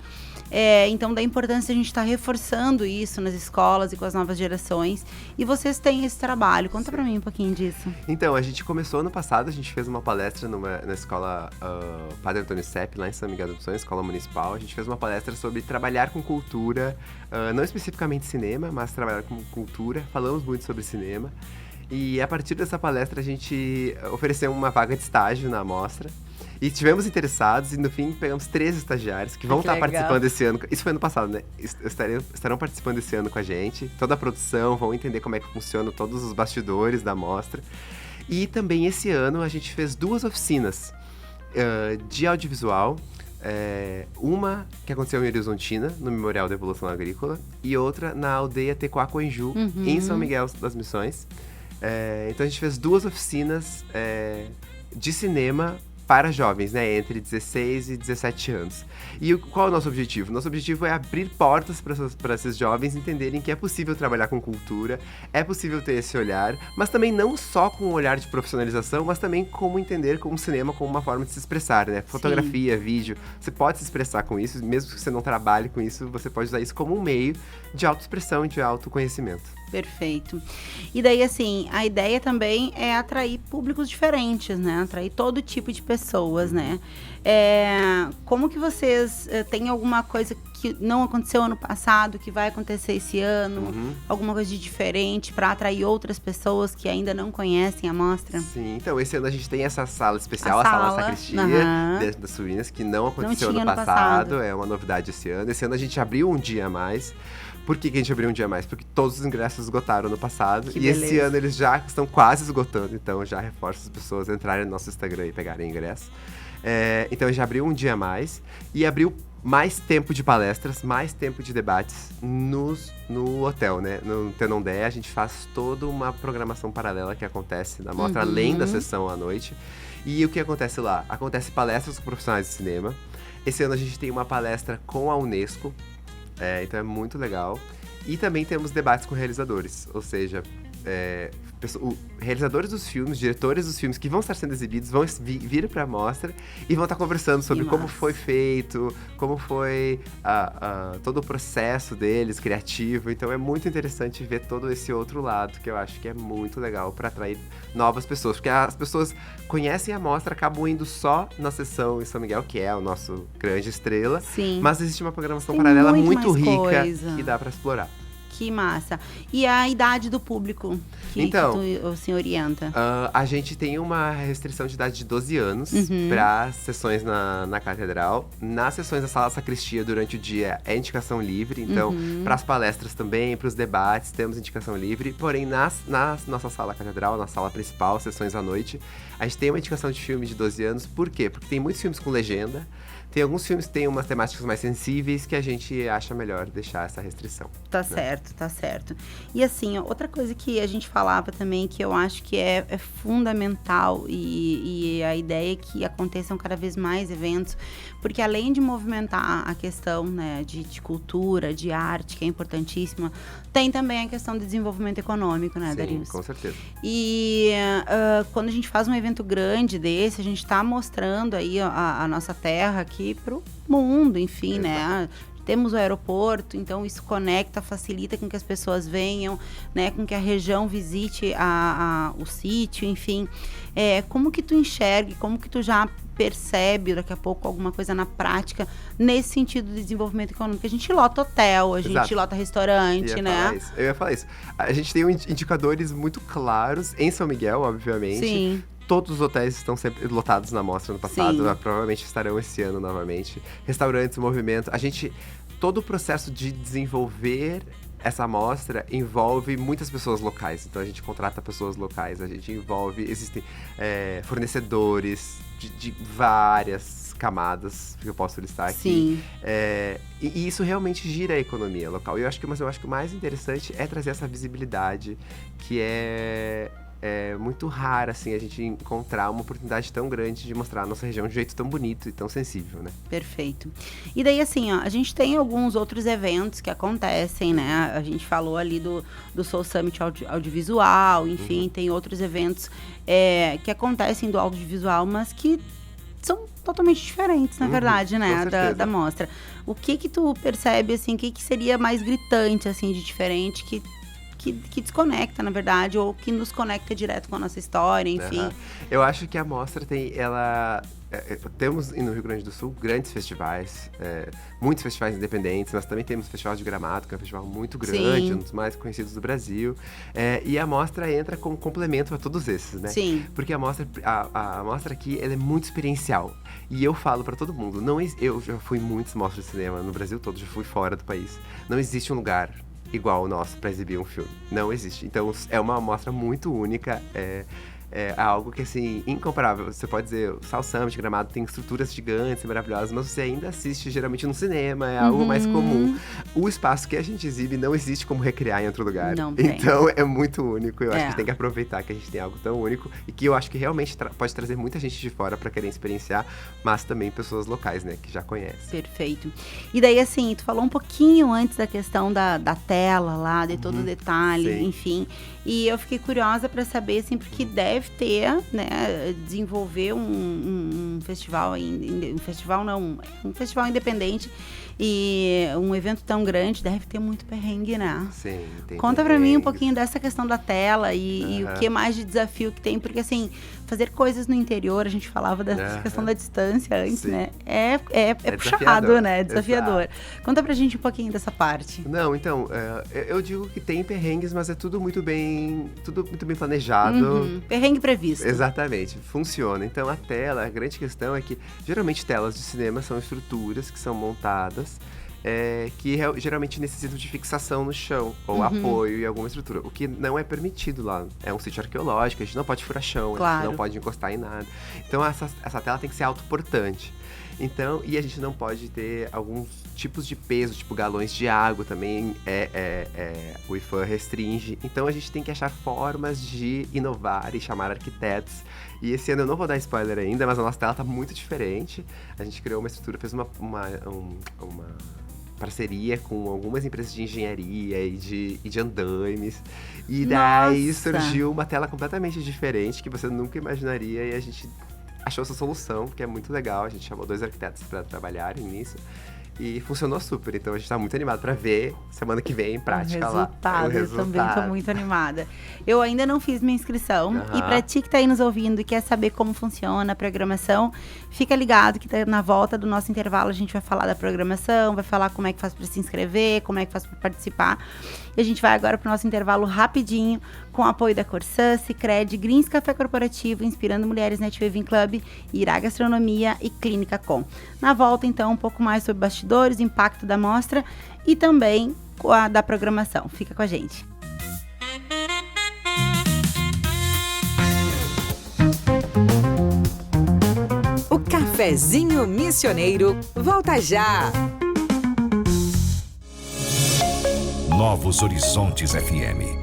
Então, da importância a gente estar reforçando isso nas escolas e com as novas gerações. E vocês têm esse trabalho. Conta pra mim um pouquinho disso. Então, a gente começou ano passado, a gente fez uma palestra na escola Padre Antônio Sepp, lá em São Miguel das Missões, escola municipal. A gente fez uma palestra sobre trabalhar com cultura, não especificamente cinema, mas trabalhar com cultura. Falamos muito sobre cinema. E a partir dessa palestra, a gente ofereceu uma vaga de estágio na amostra. E tivemos interessados e no fim pegamos 3 estagiários que vão estar participando esse ano. Isso foi ano passado, né? Estarão participando esse ano com a gente. Toda a produção, vão entender como é que funciona todos os bastidores da amostra. E também esse ano a gente fez 2 oficinas de audiovisual. Uma que aconteceu em Horizontina, no Memorial da Evolução Agrícola. E outra na aldeia Tecoacoenju, em São Miguel das Missões. Então a gente fez 2 oficinas de cinema para jovens, né, entre 16 e 17 anos. E qual é o nosso objetivo? Nosso objetivo é abrir portas para esses jovens entenderem que é possível trabalhar com cultura, é possível ter esse olhar, mas também não só com um olhar de profissionalização, mas também como entender como o cinema como uma forma de se expressar, né? Fotografia, vídeo, você pode se expressar com isso, mesmo que você não trabalhe com isso, você pode usar isso como um meio de autoexpressão e de autoconhecimento. Perfeito. E daí, assim, a ideia também é atrair públicos diferentes, né? Atrair todo tipo de pessoas, né? Como que vocês têm alguma coisa que não aconteceu ano passado, que vai acontecer esse ano? Alguma coisa de diferente para atrair outras pessoas que ainda não conhecem a mostra? Sim, então esse ano a gente tem essa sala especial, a sala sacristia, dentro das ruínas, que não aconteceu ano passado. É uma novidade esse ano. Esse ano a gente abriu um dia a mais. Por que a gente abriu um dia a mais? Porque todos os ingressos esgotaram no passado. Que e beleza. Esse ano eles já estão quase esgotando. Então já reforço as pessoas a entrarem no nosso Instagram e pegarem ingresso. Então já abriu um dia a mais. E abriu mais tempo de palestras, mais tempo de debates no hotel, né? No Tenondé a gente faz toda uma programação paralela que acontece na mostra, além da sessão à noite. E o que acontece lá? Acontece palestras com profissionais de cinema. Esse ano a gente tem uma palestra com a Unesco. Então é muito legal. E também temos debates com realizadores, ou seja, realizadores dos filmes, diretores dos filmes que vão estar sendo exibidos vão vir para a mostra e vão estar conversando sobre como foi feito, como foi todo o processo deles, criativo. Então é muito interessante ver todo esse outro lado, que eu acho que é muito legal para atrair novas pessoas. Porque as pessoas conhecem a mostra, acabam indo só na sessão em São Miguel, que é o nosso grande estrela. Sim. Mas existe uma programação Tem paralela muito mais rica coisa. que dá para explorar. Que massa. E a idade do público que tu se orienta? A gente tem uma restrição de idade de 12 anos para sessões na catedral. Nas sessões da sala sacristia durante o dia é indicação livre. Então, para as palestras também, para os debates, temos indicação livre. Porém, na nossa sala catedral, na sala principal, sessões à noite, a gente tem uma indicação de filme de 12 anos. Por quê? Porque tem muitos filmes com legenda. Tem alguns filmes que têm umas temáticas mais sensíveis que a gente acha melhor deixar essa restrição. Tá certo, tá certo. E assim, outra coisa que a gente falava também, que eu acho que é fundamental, e a ideia é que aconteçam cada vez mais eventos, porque além de movimentar a questão, né, de cultura, de arte, que é importantíssima, tem também a questão de desenvolvimento econômico, né, Sim, Darius? com certeza. E quando a gente faz um evento grande desse, a gente está mostrando aí a nossa terra aqui pro mundo, enfim, né? Temos o aeroporto, então isso conecta, facilita com que as pessoas venham, né? Com que a região visite o sítio, enfim. Como que tu enxerga, como que tu já percebe daqui a pouco alguma coisa na prática nesse sentido de desenvolvimento econômico? A gente lota hotel, a gente lota restaurante, né? Eu ia falar isso. A gente tem indicadores muito claros em São Miguel, obviamente. Sim. Todos os hotéis estão sempre lotados na mostra no passado, provavelmente estarão esse ano novamente. Restaurantes, movimento. Todo o processo de desenvolver essa amostra envolve muitas pessoas locais. Então a gente contrata pessoas locais, existem fornecedores de várias camadas que eu posso listar aqui. Sim. E isso realmente gira a economia local. Eu acho que o mais interessante é trazer essa visibilidade que é muito raro, assim, a gente encontrar uma oportunidade tão grande de mostrar a nossa região de um jeito tão bonito e tão sensível, né? Perfeito. E daí, assim, ó, a gente tem alguns outros eventos que acontecem, né? A gente falou ali do Soul Summit Audiovisual, enfim, tem outros eventos que acontecem do audiovisual, mas que são totalmente diferentes, na verdade, né? Da mostra. O que tu percebe, assim, o que seria mais gritante, assim, de diferente, que desconecta, na verdade, ou que nos conecta direto com a nossa história, enfim. Eu acho que a mostra temos no Rio Grande do Sul grandes festivais, muitos festivais independentes. Nós também temos o Festival de Gramado, que é um festival muito grande, um dos mais conhecidos do Brasil. E a mostra entra como complemento a todos esses, né? Sim. Porque a mostra aqui, ela é muito experiencial. E eu falo pra todo mundo, eu já fui em muitas mostras de cinema no Brasil todo, já fui fora do país. Não existe um lugar igual o nosso para exibir um filme. Não existe. Então, é uma amostra muito única. É algo que, assim, incomparável. Você pode dizer, o Soul Summit, Gramado, tem estruturas gigantes e maravilhosas, mas você ainda assiste geralmente no cinema, é algo mais comum. O espaço que a gente exibe não existe como recriar em outro lugar. Não tem. Então, é muito único. Eu acho que tem que aproveitar que a gente tem algo tão único e que eu acho que realmente pode trazer muita gente de fora para querer experienciar, mas também pessoas locais, né, que já conhecem. Perfeito. E daí, assim, tu falou um pouquinho antes da questão da tela lá, de todo o detalhe, enfim. E eu fiquei curiosa para saber, assim, porque deve ter, né, desenvolver um festival, um festival independente e um evento tão grande, deve ter muito perrengue, né? Sim, tem. Conta pra mim um pouquinho dessa questão da tela e o que mais de desafio que tem, porque assim, fazer coisas no interior, a gente falava dessa questão da distância antes, né? É puxado, né? É desafiador. Exato. Conta pra gente um pouquinho dessa parte. Não, então, eu digo que tem perrengues, mas é tudo muito bem planejado. Perrengue previsto. Exatamente, funciona. Então a grande questão é que, geralmente, telas de cinema são estruturas que são montadas que geralmente necessitam de fixação no chão ou apoio em alguma estrutura, o que não é permitido lá. É um sítio arqueológico, a gente não pode furar chão, a gente não pode encostar em nada. Então essa tela tem que ser autoportante. Então, e a gente não pode ter alguns tipos de peso, tipo galões de água também, o IFAM restringe. Então a gente tem que achar formas de inovar e chamar arquitetos. E esse ano eu não vou dar spoiler ainda, mas a nossa tela tá muito diferente. A gente criou uma estrutura, fez uma parceria com algumas empresas de engenharia e de andaimes. E daí surgiu uma tela completamente diferente, que você nunca imaginaria, e a gente achou essa solução, que é muito legal. A gente chamou 2 arquitetos para trabalharem nisso. E funcionou super, então a gente tá muito animado pra ver semana que vem em prática lá. O resultado. Eu também tô muito animada. Eu ainda não fiz minha inscrição. E pra ti que tá aí nos ouvindo e quer saber como funciona a programação, fica ligado que na volta do nosso intervalo a gente vai falar da programação, vai falar como é que faz pra se inscrever, como é que faz pra participar. E a gente vai agora pro nosso intervalo rapidinho, com o apoio da Corsã, Sicredi, Greens Café Corporativo, Inspirando Mulheres Net Waving Club, Irá Gastronomia e Clínica Com. Na volta, então, um pouco mais sobre bastidores, impacto da mostra e também da programação. Fica com a gente. O café Cafezinho Missioneiro volta já. Novos Horizontes FM.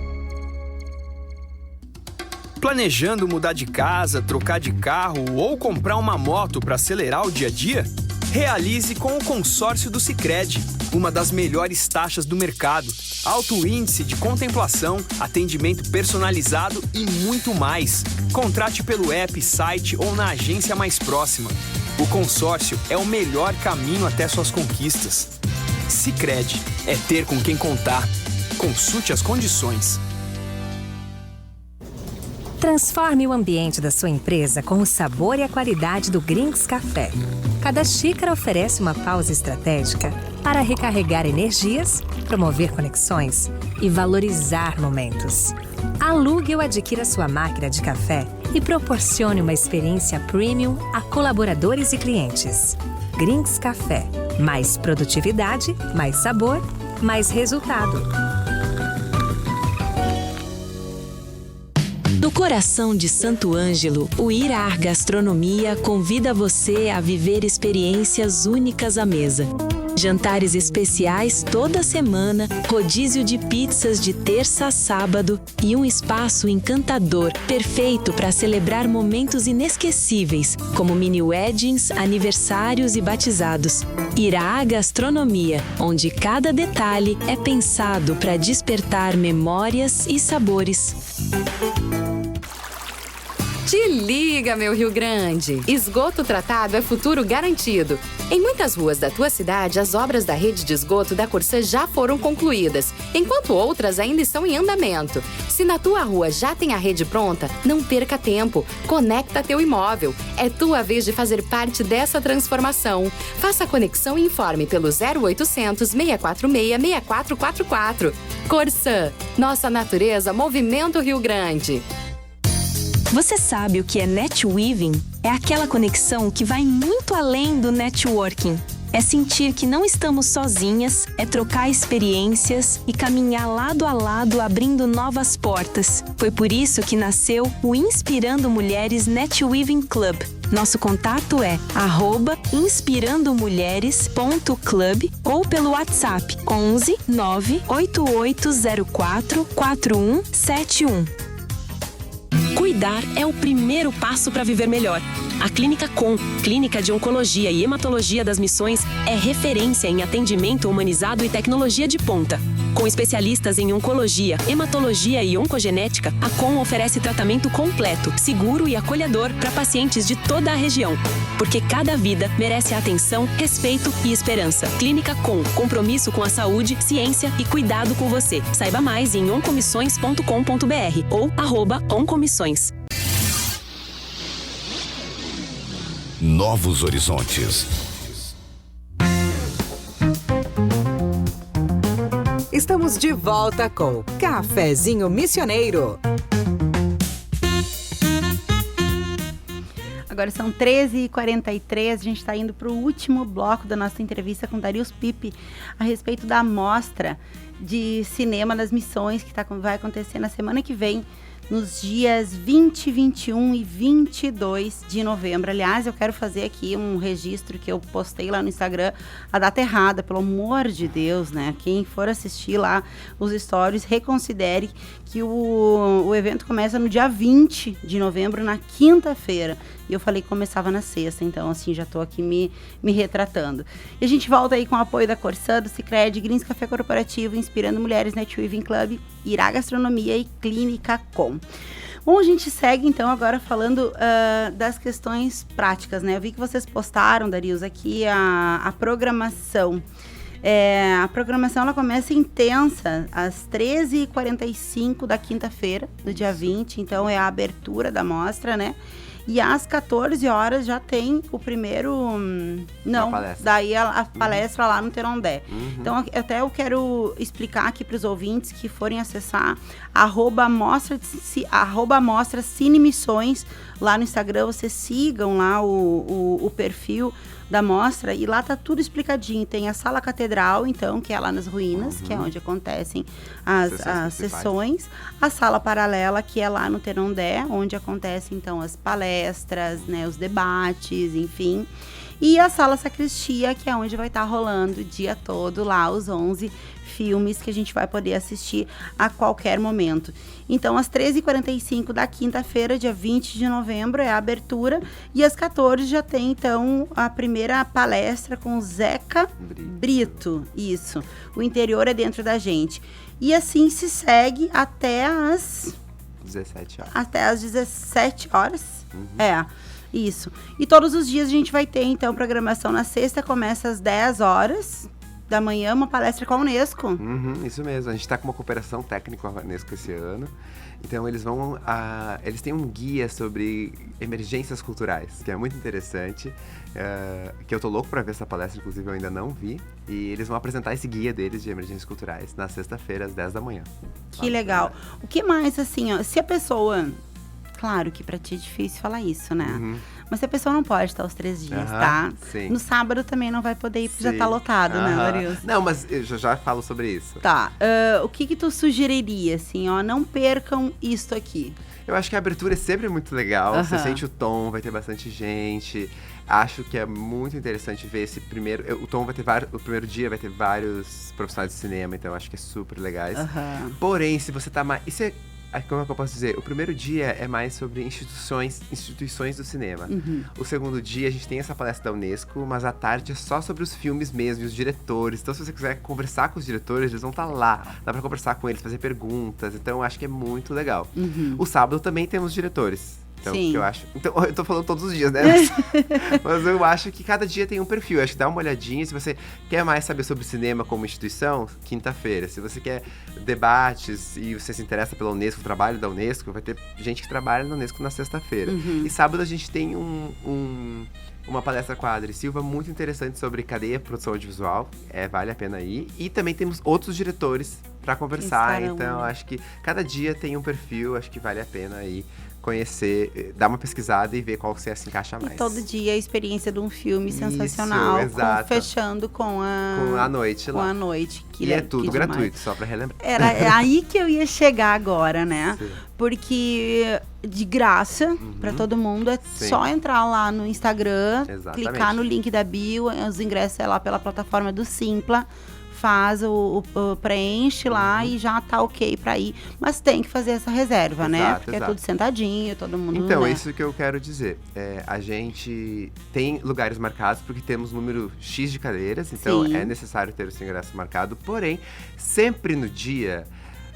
Planejando mudar de casa, trocar de carro ou comprar uma moto para acelerar o dia a dia? Realize com o consórcio do Sicredi, uma das melhores taxas do mercado, alto índice de contemplação, atendimento personalizado e muito mais. Contrate pelo app, site ou na agência mais próxima. O consórcio é o melhor caminho até suas conquistas. Sicredi, é ter com quem contar. Consulte as condições. Transforme o ambiente da sua empresa com o sabor e a qualidade do Grinks Café. Cada xícara oferece uma pausa estratégica para recarregar energias, promover conexões e valorizar momentos. Alugue ou adquira sua máquina de café e proporcione uma experiência premium a colaboradores e clientes. Grinks Café. Mais produtividade, mais sabor, mais resultado. No coração de Santo Ângelo, o Irar Gastronomia convida você a viver experiências únicas à mesa. Jantares especiais toda semana, rodízio de pizzas de terça a sábado e um espaço encantador, perfeito para celebrar momentos inesquecíveis, como mini weddings, aniversários e batizados. Irá Gastronomia, onde cada detalhe é pensado para despertar memórias e sabores. Te liga, meu Rio Grande! Esgoto tratado é futuro garantido. Em muitas ruas da tua cidade, as obras da rede de esgoto da Corsã já foram concluídas, enquanto outras ainda estão em andamento. Se na tua rua já tem a rede pronta, não perca tempo. Conecta teu imóvel. É tua vez de fazer parte dessa transformação. Faça a conexão e informe pelo 0800 646 6444. Corsã, nossa natureza, movimento Rio Grande. Você sabe o que é netweaving? É aquela conexão que vai muito além do networking. É sentir que não estamos sozinhas, é trocar experiências e caminhar lado a lado abrindo novas portas. Foi por isso que nasceu o Inspirando Mulheres Netweaving Club. Nosso contato é @inspirandomulheres.club ou pelo WhatsApp 11 98804 4171. Cuidar é o primeiro passo para viver melhor. A Clínica Com, Clínica de Oncologia e Hematologia das Missões, é referência em atendimento humanizado e tecnologia de ponta. Com especialistas em oncologia, hematologia e oncogenética, a Com oferece tratamento completo, seguro e acolhedor para pacientes de toda a região. Porque cada vida merece atenção, respeito e esperança. Clínica Com, compromisso com a saúde, ciência e cuidado com você. Saiba mais em oncomissões.com.br ou @oncomissões. Novos Horizontes. Estamos de volta com Cafezinho Missioneiro. Agora são 13h43, a gente está indo para o último bloco da nossa entrevista com Darius Pipe a respeito da mostra de cinema das missões que vai acontecer na semana que vem, nos dias 20, 21 e 22 de novembro. Aliás, eu quero fazer aqui um registro que eu postei lá no Instagram, a data errada, pelo amor de Deus, né? Quem for assistir lá os stories, reconsidere que o evento começa no dia 20 de novembro, na quinta-feira. E eu falei que começava na sexta, então assim, já tô aqui me retratando. E a gente volta aí com o apoio da Corsã, do Sicredi, Grinks Café Corporativo, Inspirando Mulheres Netweaving Club, Irá Gastronomia e Clínica Com. Bom, a gente segue então agora falando das questões práticas, né? Eu vi que vocês postaram, Darius, aqui a programação. A programação ela começa intensa às 13h45 da quinta-feira, do dia 20, então é a abertura da mostra, né? E às 14 horas já tem o primeiro... Não, daí a palestra lá no Terondé. Então, até eu quero explicar aqui para os ouvintes que forem acessar @mostra Cine Missões lá no Instagram. Vocês sigam lá o perfil da mostra, e lá tá tudo explicadinho. Tem a Sala Catedral, então, que é lá nas ruínas, que é onde acontecem as sessões. A Sala Paralela, que é lá no Terondé, onde acontecem, então, as palestras, né, os debates, enfim. E a Sala Sacristia, que é onde vai estar rolando o dia todo lá, os 11 filmes que a gente vai poder assistir a qualquer momento. Então, às 13h45 da quinta-feira, dia 20 de novembro, é a abertura. E às 14h já tem, então, a primeira palestra com o Zeca Brito. Isso. O interior é dentro da gente. E assim se segue até as 17 horas. Até às 17 horas. É. Isso. E todos os dias a gente vai ter, então, programação. Na sexta começa às 10 horas da manhã, uma palestra com a Unesco. Isso mesmo. A gente está com uma cooperação técnica com a Unesco esse ano. Então, eles têm um guia sobre emergências culturais, que é muito interessante. Que eu tô louco para ver essa palestra, inclusive eu ainda não vi. E eles vão apresentar esse guia deles de emergências culturais na sexta-feira, às 10 da manhã. Que legal. O que mais, assim, ó, se a pessoa... Claro que pra ti é difícil falar isso, né? Mas se a pessoa não pode estar os 3 dias, tá? Sim. No sábado também não vai poder ir, porque já tá lotado, né, Larilson? Não, mas eu já falo sobre isso. Tá. O que tu sugeriria, assim, ó? Não percam isto aqui. Eu acho que a abertura é sempre muito legal. Você sente o tom, vai ter bastante gente. Acho que é muito interessante ver esse primeiro... O primeiro dia vai ter vários profissionais de cinema, então eu acho que é super legais. Porém, se você tá mais... Como é que eu posso dizer? O primeiro dia é mais sobre instituições do cinema. O segundo dia a gente tem essa palestra da Unesco, mas à tarde é só sobre os filmes mesmo, e os diretores. Então, se você quiser conversar com os diretores, eles vão estar lá. Dá pra conversar com eles, fazer perguntas. Então, eu acho que é muito legal. O sábado também temos diretores. Então, que eu acho... Então, eu tô falando todos os dias, né? Mas eu acho que cada dia tem um perfil. Eu acho que dá uma olhadinha. Se você quer mais saber sobre cinema como instituição, quinta-feira. Se você quer debates e você se interessa pela Unesco, o trabalho da Unesco, vai ter gente que trabalha na Unesco na sexta-feira. E sábado a gente tem uma palestra com a Adri Silva muito interessante sobre cadeia de produção audiovisual. Vale a pena ir. E também temos outros diretores para conversar. Então, acho que cada dia tem um perfil. Acho que vale a pena ir conhecer, dar uma pesquisada e ver qual que se encaixa mais. E todo dia a experiência de um filme sensacional, fechando com a noite lá. Com a noite. E é tudo gratuito, só pra relembrar. Era aí que eu ia chegar agora, né? Sim. Porque de graça pra todo mundo, é só entrar lá no Instagram, clicar no link da bio, os ingressos é lá pela plataforma do Simpla. Faz preenche lá e já tá ok pra ir. Mas tem que fazer essa reserva, né? Porque é tudo sentadinho, todo mundo... Então, né? Isso que eu quero dizer. A gente tem lugares marcados porque temos número X de cadeiras. Então, é necessário ter o seu ingresso marcado. Porém, sempre no dia...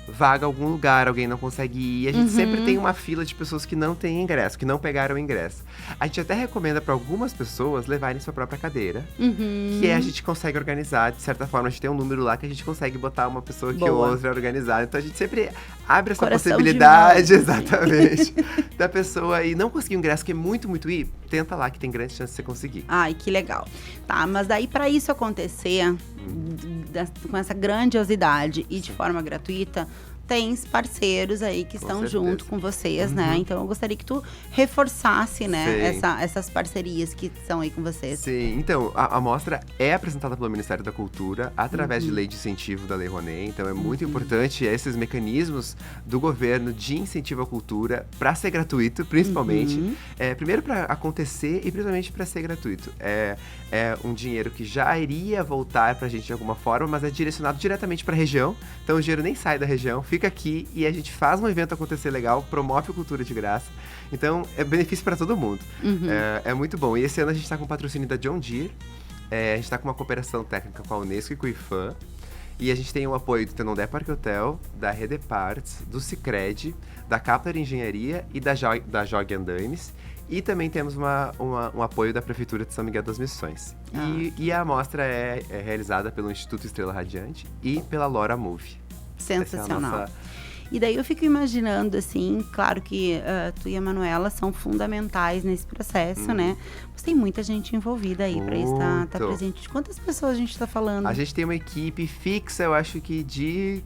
vaga algum lugar, alguém não consegue ir. A gente sempre tem uma fila de pessoas que não têm ingresso, que não pegaram o ingresso. A gente até recomenda para algumas pessoas levarem sua própria cadeira, que a gente consegue organizar. De certa forma, a gente tem um número lá que a gente consegue botar uma pessoa que outra organizada. Então a gente sempre abre essa possibilidade, exatamente, da pessoa ir não conseguir o ingresso, que é muito ir, tenta lá que tem grande chance de você conseguir. Ai, que legal. Tá, mas daí para isso acontecer, com essa grandiosidade e de forma gratuita, tens parceiros aí que estão junto com vocês, né? Então eu gostaria que tu reforçasse, né, essas parcerias que estão aí com vocês. Sim, então a mostra é apresentada pelo Ministério da Cultura através de lei de incentivo da Lei Rouanet. Então é muito importante esses mecanismos do governo de incentivo à cultura para ser gratuito, principalmente. Primeiro para acontecer e principalmente para ser gratuito. É um dinheiro que já iria voltar pra gente de alguma forma, mas é direcionado diretamente pra região. Então o dinheiro nem sai da região, fica aqui e a gente faz um evento acontecer legal, promove a cultura de graça. Então é benefício para todo mundo. É muito bom. E esse ano a gente tá com o patrocínio da John Deere, a gente tá com uma cooperação técnica com a Unesco e com o IFAM. E a gente tem o apoio do Tenondé Parque Hotel, da Redeparts, do Sicredi, da Kepler Engenharia e da Jog Andames. E também temos um apoio da Prefeitura de São Miguel das Missões. E a amostra é realizada pelo Instituto Estrela Radiante e pela Laura Move. Sensacional. E daí eu fico imaginando, assim, claro que tu e a Manuela são fundamentais nesse processo, né? Mas tem muita gente envolvida aí pra estar presente. De quantas pessoas a gente tá falando? A gente tem uma equipe fixa, eu acho que de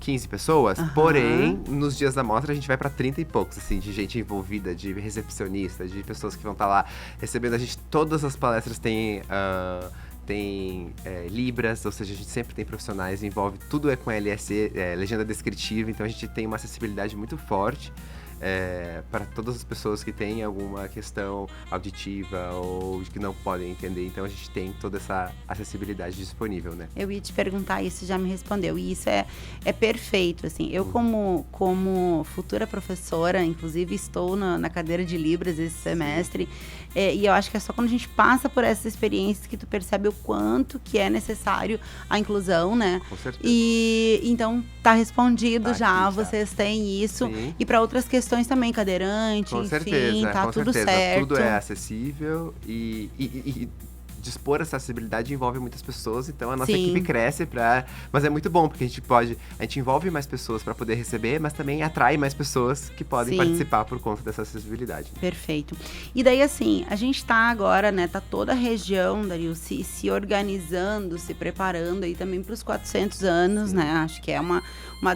15 pessoas, porém, nos dias da mostra a gente vai para 30 e poucos, assim, de gente envolvida, de recepcionista, de pessoas que vão estar lá recebendo a gente. Todas as palestras têm libras, ou seja, a gente sempre tem profissionais, envolve tudo com LSE, legenda descritiva, então a gente tem uma acessibilidade muito forte para todas as pessoas que têm alguma questão auditiva ou que não podem entender. Então a gente tem toda essa acessibilidade disponível, né? Eu ia te perguntar isso, já me respondeu. E isso é perfeito, assim. Eu como futura professora, inclusive estou na cadeira de Libras esse semestre, e eu acho que é só quando a gente passa por essas experiências que tu percebe o quanto que é necessário a inclusão, né? Com certeza. E então tá respondido já, aqui, vocês têm isso. Sim. E para outras questões também, cadeirante, com enfim, certeza, tá com tudo certeza. certo. Tudo é acessível e dispor essa acessibilidade envolve muitas pessoas, então a nossa equipe cresce mas é muito bom, porque a gente envolve mais pessoas para poder receber, mas também atrai mais pessoas que podem participar por conta dessa acessibilidade. Perfeito. E daí, assim, a gente tá agora, né, tá toda a região, Dario, se organizando, se preparando aí também para os 400 anos, né, acho que é uma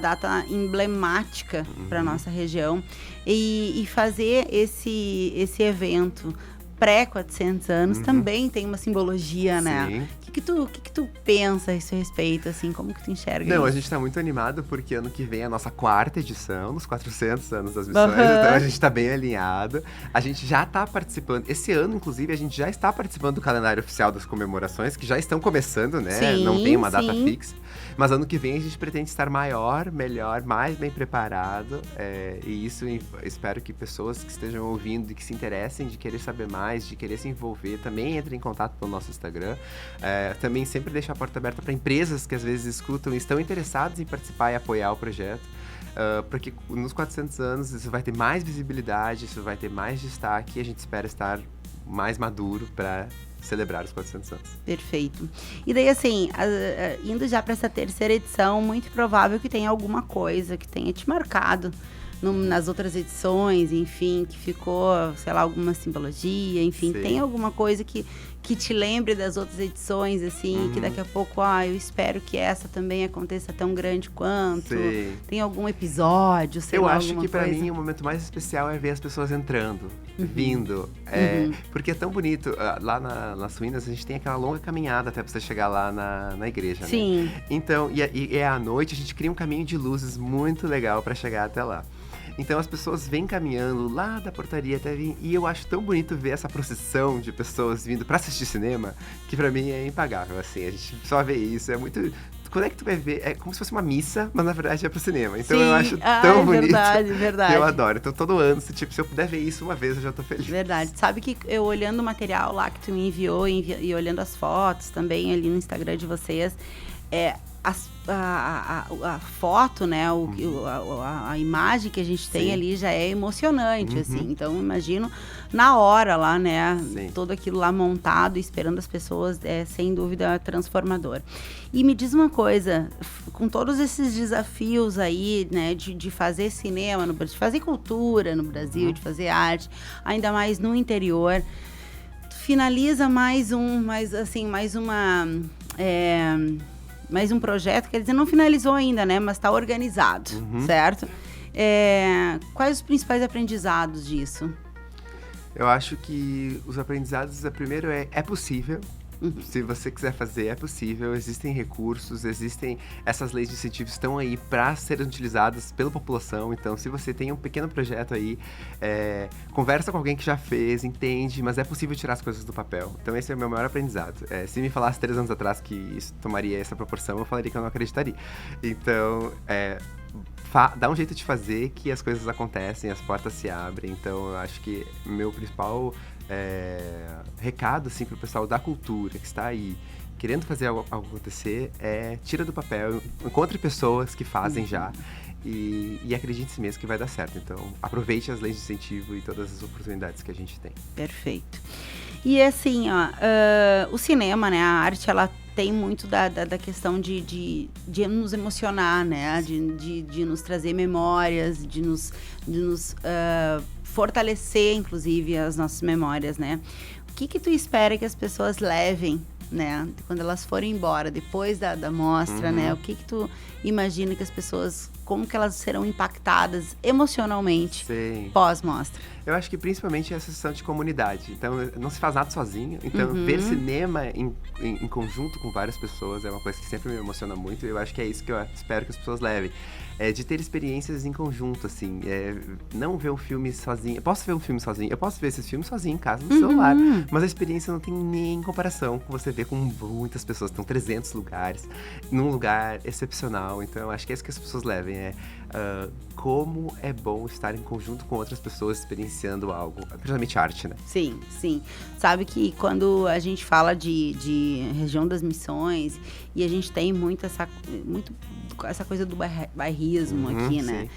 data emblemática para nossa região, e fazer esse evento pré-400 anos também tem uma simbologia, né? O que tu pensa a esse respeito, assim? Como que tu enxerga isso? A gente tá muito animado porque ano que vem é a nossa 4ª edição, nos 400 anos das missões, então a gente tá bem alinhado. A gente já tá participando, esse ano, inclusive, a gente já está participando do calendário oficial das comemorações, que já estão começando, né? Sim, não tem uma data fixa. Mas ano que vem a gente pretende estar maior, melhor, mais bem preparado. E isso espero que pessoas que estejam ouvindo e que se interessem de querer saber mais, de querer se envolver, também entrem em contato pelo nosso Instagram. Também sempre deixar a porta aberta para empresas que às vezes escutam e estão interessadas em participar e apoiar o projeto. Porque nos 400 anos isso vai ter mais visibilidade, isso vai ter mais destaque e a gente espera estar mais maduro para celebrar os 400 anos. Perfeito. E daí, assim, indo já para essa 3ª edição, muito provável que tenha alguma coisa que tenha te marcado nas outras edições, enfim, que ficou, sei lá, alguma simbologia, enfim, tem alguma coisa que te lembre das outras edições, assim, que daqui a pouco, eu espero que essa também aconteça tão grande quanto. Tem algum episódio, sei lá, acho que pra mim o momento mais especial é ver as pessoas entrando, vindo, porque é tão bonito. Lá nas ruínas a gente tem aquela longa caminhada até pra você chegar lá na igreja, né? Então, e à noite a gente cria um caminho de luzes muito legal pra chegar até lá. Então as pessoas vêm caminhando lá da portaria até vir, e eu acho tão bonito ver essa procissão de pessoas vindo pra assistir cinema, que pra mim é impagável, assim, a gente só vê isso, é muito... Quando é que tu vai ver? É como se fosse uma missa, mas na verdade é pro cinema. Então eu acho tão bonito. Verdade. Eu adoro. Então todo ano, se eu puder ver isso uma vez, eu já tô feliz. Verdade. Sabe que eu olhando o material lá que tu me enviou e olhando as fotos também ali no Instagram de vocês, a foto, né, a imagem que a gente tem ali já é emocionante, assim. Então, imagino na hora lá, né, todo aquilo lá montado, esperando as pessoas, sem dúvida transformador. E me diz uma coisa, com todos esses desafios aí, né, de fazer cinema, de fazer cultura no Brasil, de fazer arte, ainda mais no interior, tu finaliza mais um projeto, quer dizer, não finalizou ainda, né? Mas está organizado, certo? Quais os principais aprendizados disso? Eu acho que os aprendizados, primeiro é possível. Se você quiser fazer, é possível. Existem recursos, existem... Essas leis de incentivo estão aí para serem utilizadas pela população. Então, se você tem um pequeno projeto aí, conversa com alguém que já fez, entende, mas é possível tirar as coisas do papel. Então, esse é o meu maior aprendizado. Se me falasse 3 anos atrás que isso tomaria essa proporção, eu falaria que eu não acreditaria. Então, dá um jeito de fazer que as coisas acontecem, as portas se abrem. Então, eu acho que meu principal... recado assim, pro pessoal da cultura que está aí querendo fazer algo acontecer, tira do papel, encontre pessoas que fazem já e acredite em si mesmo que vai dar certo. Então aproveite as leis de incentivo e todas as oportunidades que a gente tem. Perfeito. E assim, o cinema, né, a arte, ela tem muito da questão de nos emocionar, né, de nos trazer memórias, de nos fortalecer, inclusive, as nossas memórias, né? O que tu espera que as pessoas levem né? Quando elas forem embora, depois da mostra, né? O que tu imagina que as pessoas, como que elas serão impactadas emocionalmente pós-mostra? Eu acho que principalmente essa sensação de comunidade. Então, não se faz nada sozinho. Então, ver cinema em conjunto com várias pessoas é uma coisa que sempre me emociona muito. E eu acho que é isso que eu espero que as pessoas levem. De ter experiências em conjunto, assim. Não ver um filme sozinho. Eu posso ver um filme sozinho. Eu posso ver esses filmes sozinho em casa, no celular. Mas a experiência não tem nem comparação com você ver com muitas pessoas. Estão 300 lugares, num lugar excepcional. Então, eu acho que é isso que as pessoas levem. Como é bom estar em conjunto com outras pessoas experienciando algo. Principalmente arte, né? Sim, sim. Sabe que quando a gente fala de região das missões, e a gente tem muito essa coisa do bairrismo aqui, né?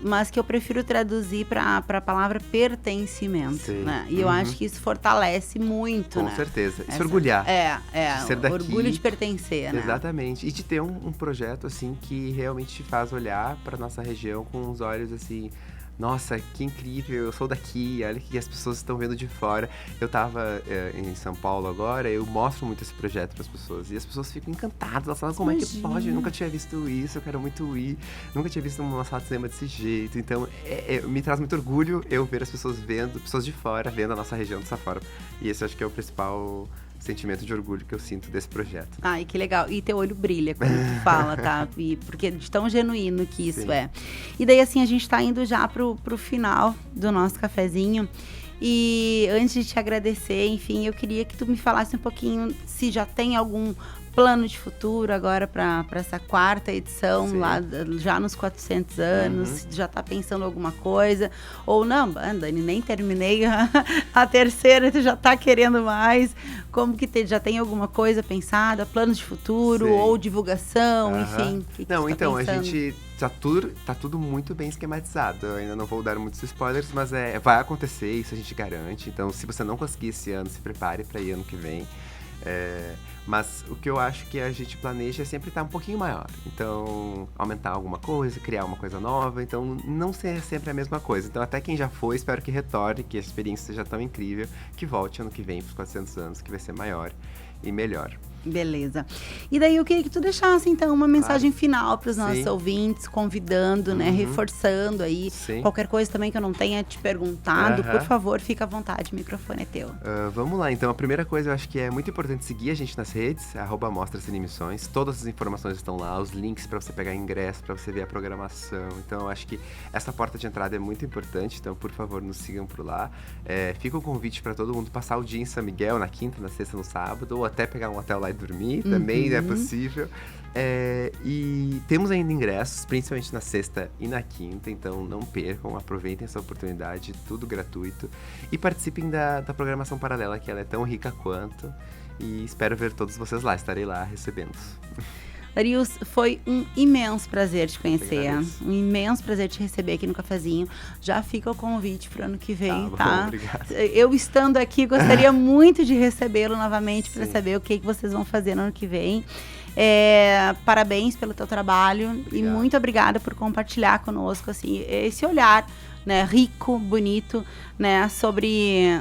Mas que eu prefiro traduzir para a palavra pertencimento, né? E eu acho que isso fortalece muito, com né? certeza. Se orgulhar. De ser daqui, orgulho de pertencer, né? Exatamente. E de ter um projeto, assim, que realmente te faz olhar para nossa região com os olhos, assim... Nossa, que incrível, eu sou daqui, olha que as pessoas estão vendo de fora. Eu tava em São Paulo agora, eu mostro muito esse projeto para as pessoas. E as pessoas ficam encantadas, elas falam, como é que pode? Eu nunca tinha visto isso, eu quero muito ir. Nunca tinha visto uma sala de cinema desse jeito. Então, me traz muito orgulho eu ver as pessoas vendo, pessoas de fora, vendo a nossa região dessa forma. E esse eu acho que é o principal sentimento de orgulho que eu sinto desse projeto. Ai, que legal. E teu olho brilha quando tu fala, tá? Porque de tão genuíno que isso é. E daí, assim, a gente tá indo já pro final do nosso cafezinho. E antes de te agradecer, enfim, eu queria que tu me falasse um pouquinho se já tem algum plano de futuro agora para essa 4ª edição, lá já nos 400 anos, se já tá pensando alguma coisa, ou não, Dani, nem terminei a 3ª, tu já tá querendo mais, como que já tem alguma coisa pensada, planos de futuro, ou divulgação, enfim, que não, tá então, pensando? A gente tá tudo muito bem esquematizado, eu ainda não vou dar muitos spoilers, mas vai acontecer, isso a gente garante, então se você não conseguir esse ano, se prepare para ir ano que vem. Mas o que eu acho que a gente planeja é sempre estar um pouquinho maior. Então, aumentar alguma coisa, criar uma coisa nova. Então, não ser sempre a mesma coisa. Então, até quem já foi, espero que retorne, que a experiência seja tão incrível, que volte ano que vem para os 400 anos, que vai ser maior e melhor. Beleza. E daí eu queria que tu deixasse, então, uma mensagem final para os nossos ouvintes, convidando, né, reforçando aí. Qualquer coisa também que eu não tenha te perguntado, por favor, fica à vontade, o microfone é teu. Vamos lá, então, a primeira coisa, eu acho que é muito importante seguir a gente nas redes, @Mostra-Cine-Missões. Todas as informações estão lá, os links para você pegar ingresso, para você ver a programação. Então, eu acho que essa porta de entrada é muito importante, então, por favor, nos sigam por lá. Fica o convite para todo mundo passar o dia em São Miguel, na quinta, na sexta, no sábado, ou até pegar um hotel lá e dormir, também é possível. E temos ainda ingressos, principalmente na sexta e na quinta, então não percam, aproveitem essa oportunidade, tudo gratuito. E participem da programação paralela, que ela é tão rica quanto. E espero ver todos vocês lá, estarei lá recebendo. Darius, foi um imenso prazer te conhecer, um imenso prazer te receber aqui no cafezinho. Já fica o convite para o ano que vem, tá? Obrigado. Eu estando aqui, gostaria muito de recebê-lo novamente para saber o que vocês vão fazer no ano que vem. Parabéns pelo teu trabalho e muito obrigada por compartilhar conosco assim, esse olhar, né, rico, bonito, né, sobre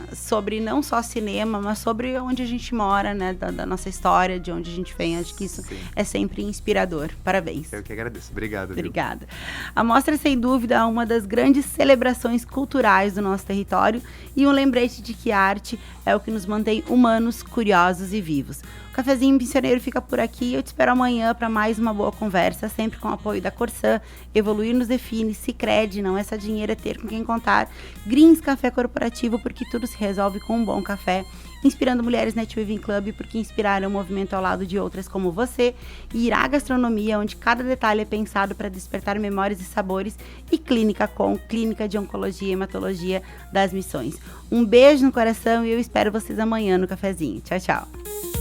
não só cinema, mas sobre onde a gente mora, né, da nossa história, de onde a gente vem. Acho que isso é sempre inspirador. Parabéns. Eu que agradeço. Obrigado. Obrigada. A mostra, sem dúvida, é uma das grandes celebrações culturais do nosso território e um lembrete de que a arte é o que nos mantém humanos, curiosos e vivos. O Cafezinho Missioneiro fica por aqui. Eu te espero amanhã para mais uma boa conversa, sempre com o apoio da Corsã, Evoluir nos Define, Sicredi, não é só dinheiro, é ter com quem contar, Greens Café Corporativo, porque tudo se resolve com um bom café, Inspirando Mulheres Net Weaving Club, porque inspiraram o movimento ao lado de outras como você, e Irá Gastronomia, onde cada detalhe é pensado para despertar memórias e sabores, e Clínica Com, Clínica de Oncologia e Hematologia das Missões. Um beijo no coração e eu espero vocês amanhã no Cafezinho. Tchau, tchau.